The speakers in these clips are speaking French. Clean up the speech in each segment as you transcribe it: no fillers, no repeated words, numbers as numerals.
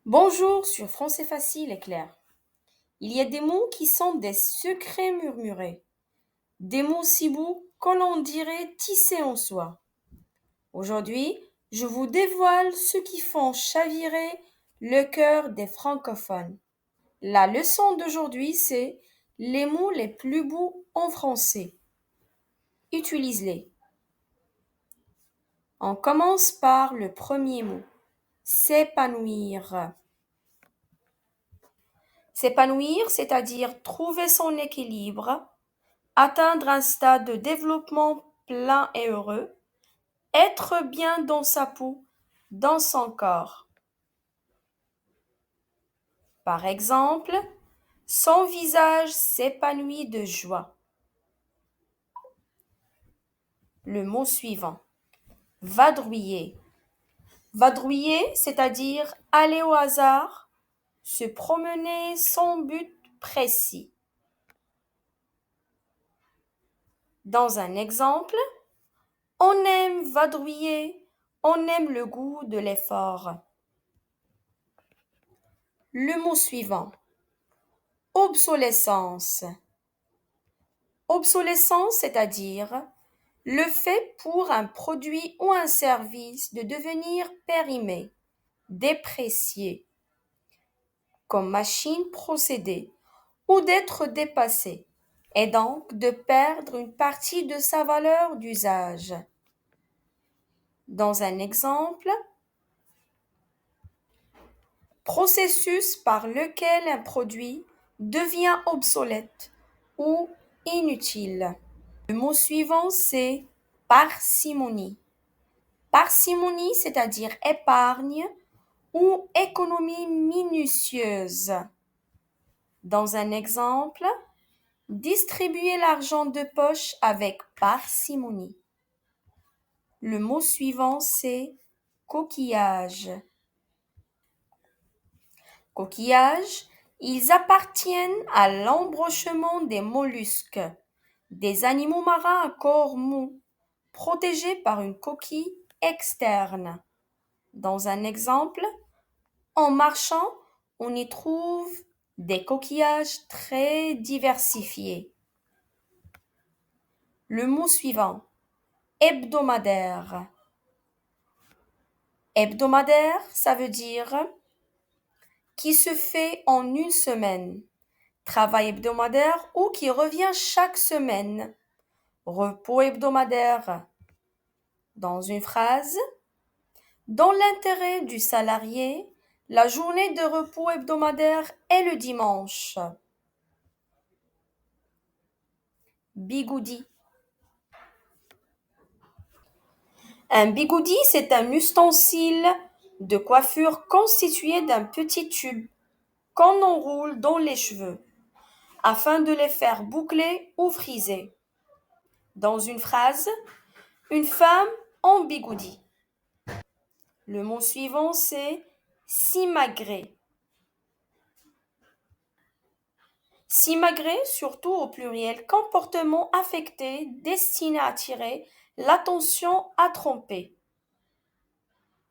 Bonjour sur Français facile et clair. Il y a des mots qui sont des secrets murmurés, des mots si beaux que l'on dirait tissés en soie. Aujourd'hui, je vous dévoile ceux qui font chavirer le cœur des francophones. La leçon d'aujourd'hui, c'est les mots les plus beaux en français. Utilise-les. On commence par le premier mot, s'épanouir. S'épanouir, c'est-à-dire trouver son équilibre, atteindre un stade de développement plein et heureux, être bien dans sa peau, dans son corps. Par exemple, son visage s'épanouit de joie. Le mot suivant, vadrouiller. Vadrouiller, c'est-à-dire aller au hasard, se promener sans but précis. Dans un exemple, on aime vadrouiller, on aime le goût de l'effort. Le mot suivant, obsolescence. Obsolescence, c'est-à-dire le fait pour un produit ou un service de devenir périmé, déprécié, comme machine procédé, ou d'être dépassé, et donc de perdre une partie de sa valeur d'usage. Dans un exemple, processus par lequel un produit devient obsolète ou inutile. Le mot suivant, c'est parcimonie. Parcimonie, c'est-à-dire épargne ou économie minutieuse. Dans un exemple, distribuer l'argent de poche avec parcimonie. Le mot suivant, c'est coquillage. Coquillages, ils appartiennent à l'embranchement des mollusques, des animaux marins à corps mou, protégés par une coquille externe. Dans un exemple, en marchant, on y trouve des coquillages très diversifiés. Le mot suivant, hebdomadaire. Hebdomadaire, ça veut dire qui se fait en une semaine. Travail hebdomadaire ou qui revient chaque semaine. Repos hebdomadaire. Dans une phrase, dans l'intérêt du salarié, la journée de repos hebdomadaire est le dimanche. Bigoudi. Un bigoudi, c'est un ustensile de coiffure constitué d'un petit tube qu'on enroule dans les cheveux afin de les faire boucler ou friser. Dans une phrase, une femme en bigoudi. Le mot suivant, c'est simagrée. Simagrée, surtout au pluriel, comportement affecté destiné à attirer l'attention à tromper.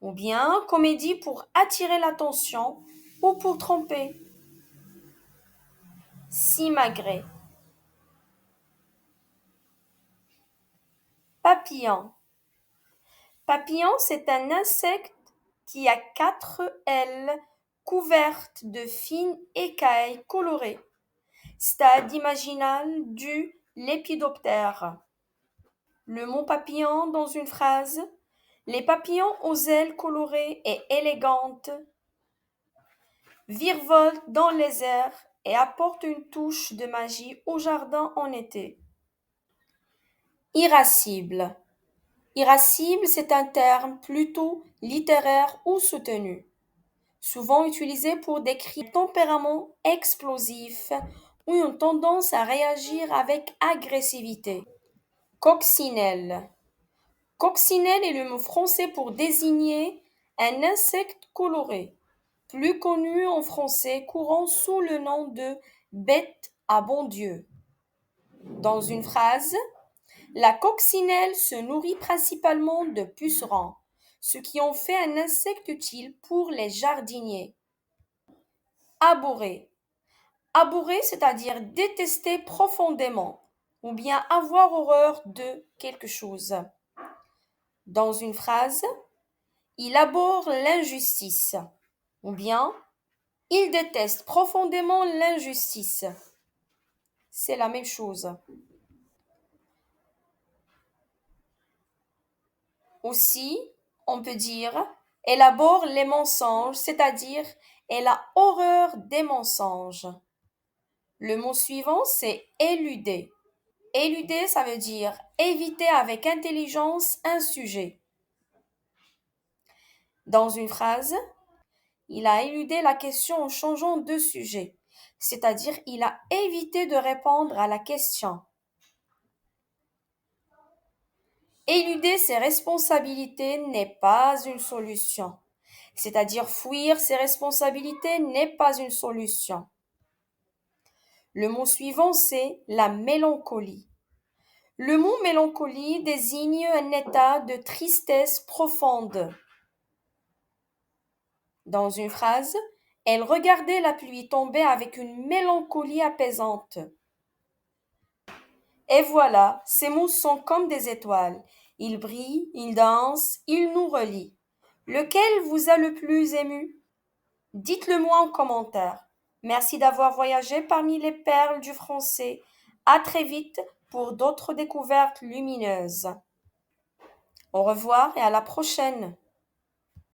Ou bien comédie pour attirer l'attention ou pour tromper. Simagrée. Papillon. Papillon, c'est un insecte qui a 4 ailes couvertes de fines écailles colorées. Stade imaginal du lépidoptère. Le mot papillon dans une phrase. Les papillons aux ailes colorées et élégantes virevoltent dans les airs et apportent une touche de magie au jardin en été. Irascible. Irascible, c'est un terme plutôt littéraire ou soutenu, souvent utilisé pour décrire un tempérament explosif ou une tendance à réagir avec agressivité. Coccinelle. Coccinelle est le mot français pour désigner un insecte coloré, plus connu en français courant sous le nom de bête à bon Dieu. Dans une phrase, la coccinelle se nourrit principalement de pucerons, ce qui en fait un insecte utile pour les jardiniers. Abhorrer. Abhorrer, c'est-à-dire détester profondément ou bien avoir horreur de quelque chose. Dans une phrase, il abhorre l'injustice ou bien il déteste profondément l'injustice. C'est la même chose. Aussi, on peut dire elle abhorre les mensonges, c'est-à-dire elle a horreur des mensonges. Le mot suivant, c'est éluder. Éluder, ça veut dire éviter avec intelligence un sujet. Dans une phrase, il a éludé la question en changeant de sujet, c'est-à-dire il a évité de répondre à la question. Éluder ses responsabilités n'est pas une solution, c'est-à-dire fuir ses responsabilités n'est pas une solution. Le mot suivant, c'est la mélancolie. Le mot mélancolie désigne un état de tristesse profonde. Dans une phrase, elle regardait la pluie tomber avec une mélancolie apaisante. Et voilà, ces mots sont comme des étoiles. Ils brillent, ils dansent, ils nous relient. Lequel vous a le plus ému? Dites-le moi en commentaire. Merci d'avoir voyagé parmi les perles du français. À très vite pour d'autres découvertes lumineuses. Au revoir et à la prochaine.